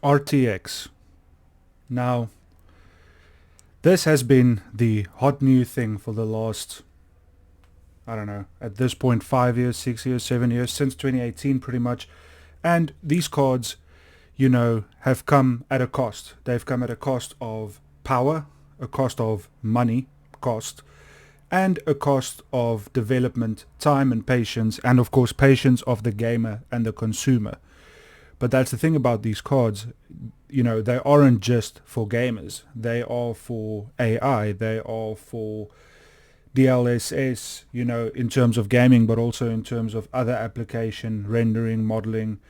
RTX. Now, this has been the hot new thing for the last, I don't know, at this point 5 years, 6 years, 7 years, since 2018 pretty much. And these cards, have come at a cost. They've come at a cost of power, a cost of money, cost, and a cost of development, time and patience, and of course patience of the gamer and the consumer. But that's the thing about these cards, they aren't just for gamers. They are for AI. They are for DLSS, in terms of gaming, but also in terms of other application, rendering, modeling,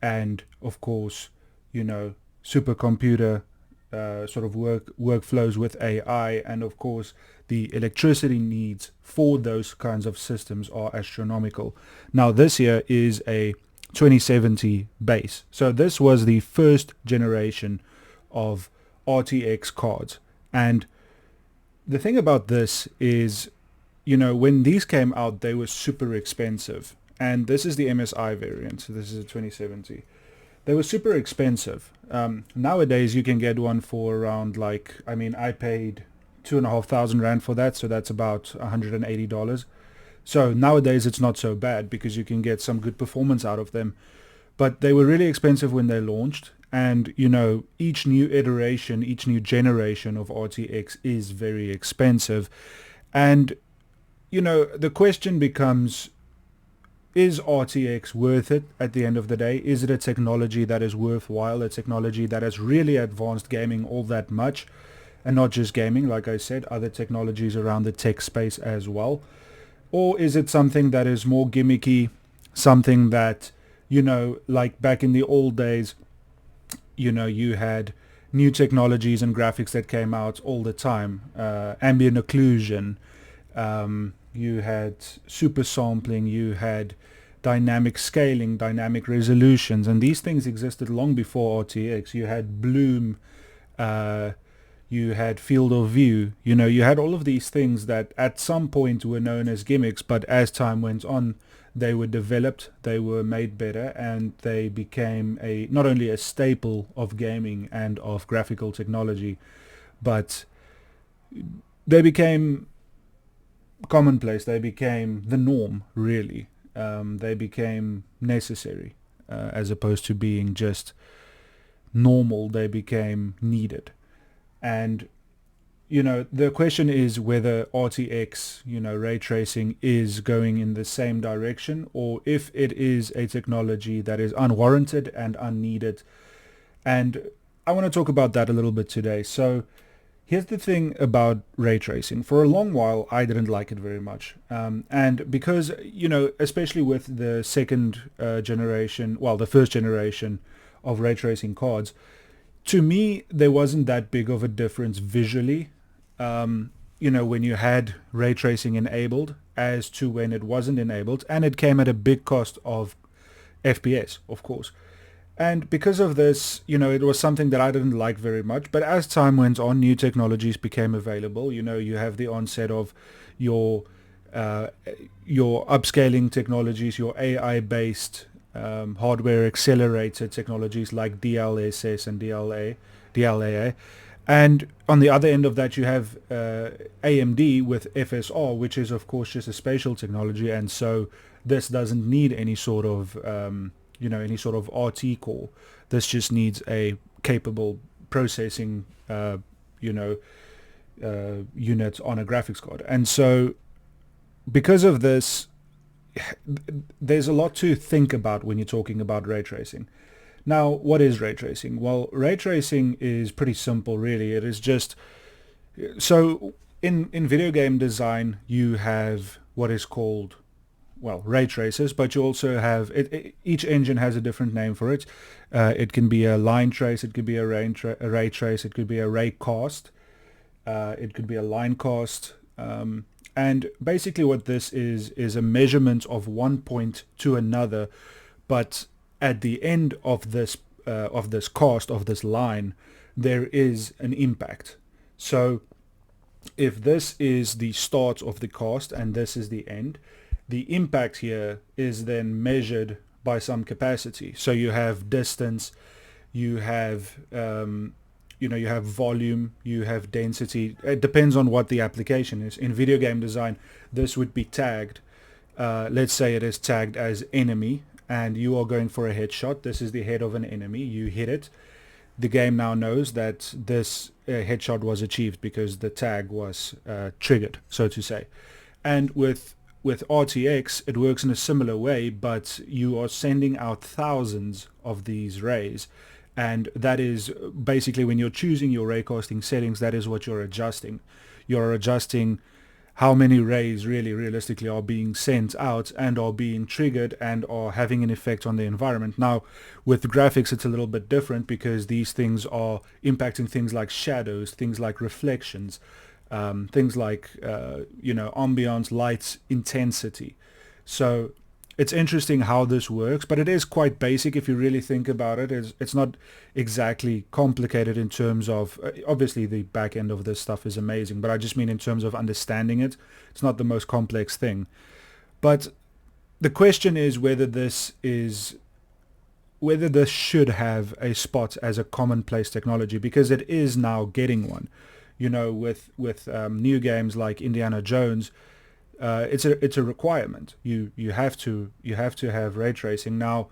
and of course, supercomputer sort of workflows with AI. And of course, the electricity needs for those kinds of systems are astronomical. Now, this here is a 2070 base. So this was the first generation of RTX cards. And the thing about this is, when these came out, they were super expensive. And this is the MSI variant. So this is a 2070. They were super expensive. Nowadays, you can get one for around I paid 2,500 Rand for that. So that's about $180. So nowadays it's not so bad because you can get some good performance out of them. But they were really expensive when they launched. And, each new iteration, each new generation of RTX is very expensive. And, the question becomes, is RTX worth it at the end of the day? Is it a technology that is worthwhile, a technology that has really advanced gaming all that much? And not just gaming, like I said, other technologies around the tech space as well. Or is it something that is more gimmicky, something that, like back in the old days, you had new technologies and graphics that came out all the time, ambient occlusion, you had super sampling, you had dynamic scaling, dynamic resolutions, and these things existed long before RTX. You had bloom, you had field of view, you had all of these things that at some point were known as gimmicks, but as time went on, they were developed, they were made better, and they became not only a staple of gaming and of graphical technology, but they became commonplace, they became the norm, really. They became necessary, as opposed to being just normal, they became needed. And the question is whether RTX, ray tracing is going in the same direction, or if it is a technology that is unwarranted and unneeded. And I want to talk about that a little bit today. So here's the thing about ray tracing. For a long while, I didn't like it very much. And because, especially with the the first generation of ray tracing cards, to me, there wasn't that big of a difference visually, when you had ray tracing enabled as to when it wasn't enabled. And it came at a big cost of FPS, of course. And because of this, it was something that I didn't like very much. But as time went on, new technologies became available. You have the onset of your upscaling technologies, your AI-based hardware accelerator technologies like DLSS and DLAA. And on the other end of that, you have AMD with FSR, which is, of course, just a spatial technology. And so this doesn't need any sort of RT core. This just needs a capable processing, unit on a graphics card. And so because of this, there's a lot to think about when you're talking about ray tracing. Now, what is ray tracing? Well, ray tracing is pretty simple, really. It is just, so in video game design, you have what is called, ray tracers, but you also have, each engine has a different name for it. It can be a line trace, it could be a ray trace, it could be a ray cast, it could be a line cast. And basically what this is a measurement of one point to another, but at the end of this cast, of this line, there is an impact. So if this is the start of the cast and this is the end, the impact here is then measured by some capacity. So you have distance, you have you have volume, you have density. It depends on what the application is. In video game design, this would be tagged. Let's say it is tagged as enemy, and you are going for a headshot. This is the head of an enemy. You hit it. The game now knows that this headshot was achieved because the tag was triggered, so to say. And with RTX, it works in a similar way, but you are sending out thousands of these rays. And that is basically when you're choosing your raycasting settings, that is what you're adjusting. You're adjusting how many rays really realistically are being sent out and are being triggered and are having an effect on the environment. Now, with graphics, it's a little bit different because these things are impacting things like shadows, things like reflections, things like ambiance, lights, intensity. So it's interesting how this works, but it is quite basic if you really think about it. It's not exactly complicated in terms of, obviously the back end of this stuff is amazing, but I just mean in terms of understanding it. It's not the most complex thing. But the question is whether this should have a spot as a commonplace technology, because it is now getting one. With new games like Indiana Jones, it's a requirement. You have to have ray tracing now.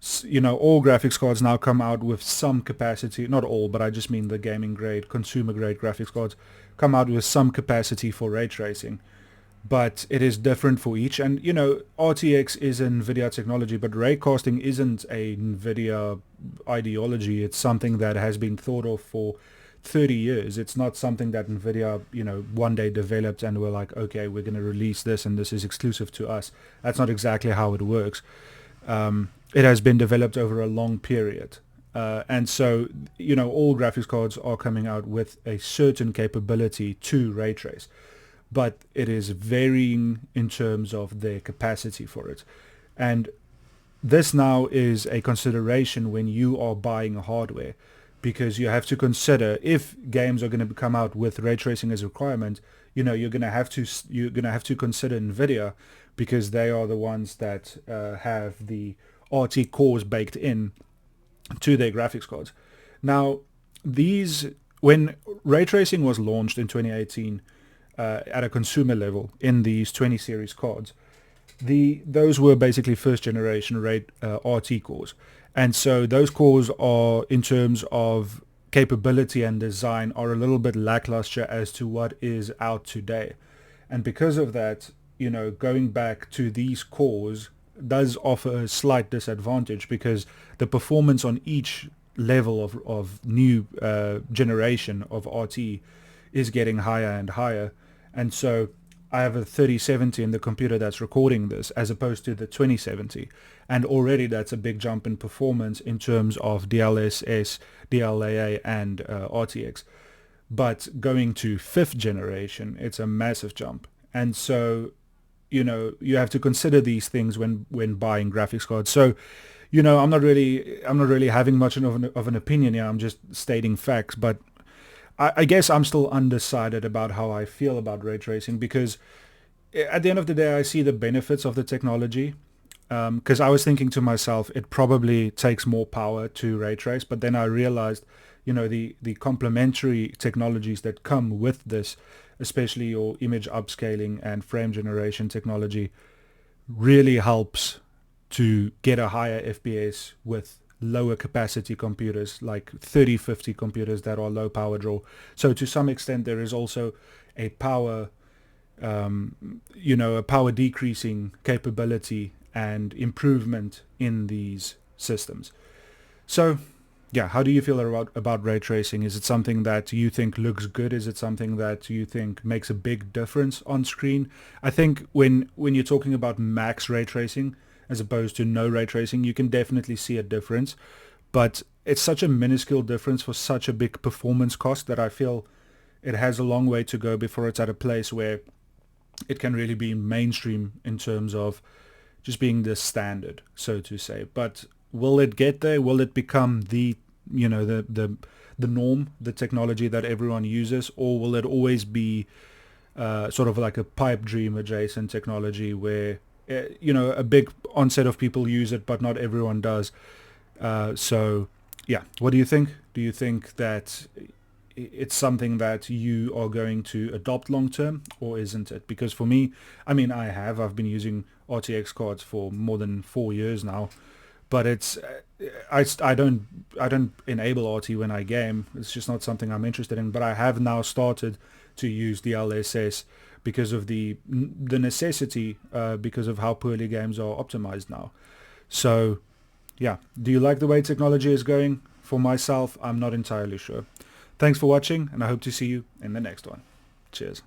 All graphics cards now come out with some capacity. Not all, but I just mean the gaming grade, consumer grade graphics cards come out with some capacity for ray tracing. But it is different for each. And RTX is NVIDIA technology, but raycasting isn't a NVIDIA ideology. It's something that has been thought of for 30 years. It's not something that NVIDIA, one day developed and were like, okay, we're going to release this and this is exclusive to us. That's not exactly how it works. It has been developed over a long period. And so, all graphics cards are coming out with a certain capability to ray trace, but it is varying in terms of their capacity for it. And this now is a consideration when you are buying hardware, because you have to consider if games are going to come out with ray tracing as a requirement, you're going to have to consider NVIDIA, because they are the ones that have the RT cores baked in to their graphics cards. Now, when ray tracing was launched in 2018 at a consumer level in these 20 series cards, those were basically first generation RT cores. And so those cores are, in terms of capability and design, are a little bit lackluster as to what is out today. And because of that, going back to these cores does offer a slight disadvantage, because the performance on each level of new generation of RT is getting higher and higher. And so I have a 3070 in the computer that's recording this, as opposed to the 2070. And already that's a big jump in performance in terms of DLSS, DLAA, and RTX. But going to 5th generation, it's a massive jump. And so, you have to consider these things when buying graphics cards. So, I'm not really having much of an opinion here. I'm just stating facts. But I guess I'm still undecided about how I feel about ray tracing, because at the end of the day, I see the benefits of the technology. Because I was thinking to myself, it probably takes more power to ray trace, but then I realized, the complementary technologies that come with this, especially your image upscaling and frame generation technology, really helps to get a higher FPS with lower capacity computers, like 3050 computers that are low power draw. So to some extent, there is also a power, a power decreasing capability and improvement in these systems. So yeah, how do you feel about ray tracing? Is it something that you think looks good? Is it something that you think makes a big difference on screen? I think when you're talking about max ray tracing as opposed to no ray tracing, you can definitely see a difference, but it's such a minuscule difference for such a big performance cost that I feel it has a long way to go before it's at a place where it can really be mainstream in terms of just being the standard, so to say. But will it get there? Will it become the norm, the technology that everyone uses, or will it always be sort of like a pipe dream adjacent technology where a big onset of people use it, but not everyone does? So Yeah, what do you think? Do you think that it's something that you are going to adopt long term, or isn't it? Because for me, I mean, I've been using RTX cards for more than 4 years now, but it's I don't enable RT when I game. It's just not something I'm interested in. But I have now started to use the LSS because of the necessity, because of how poorly games are optimized now. So yeah, do you like the way technology is going? For myself, I'm not entirely sure. Thanks for watching, and I hope to see you in the next one. Cheers.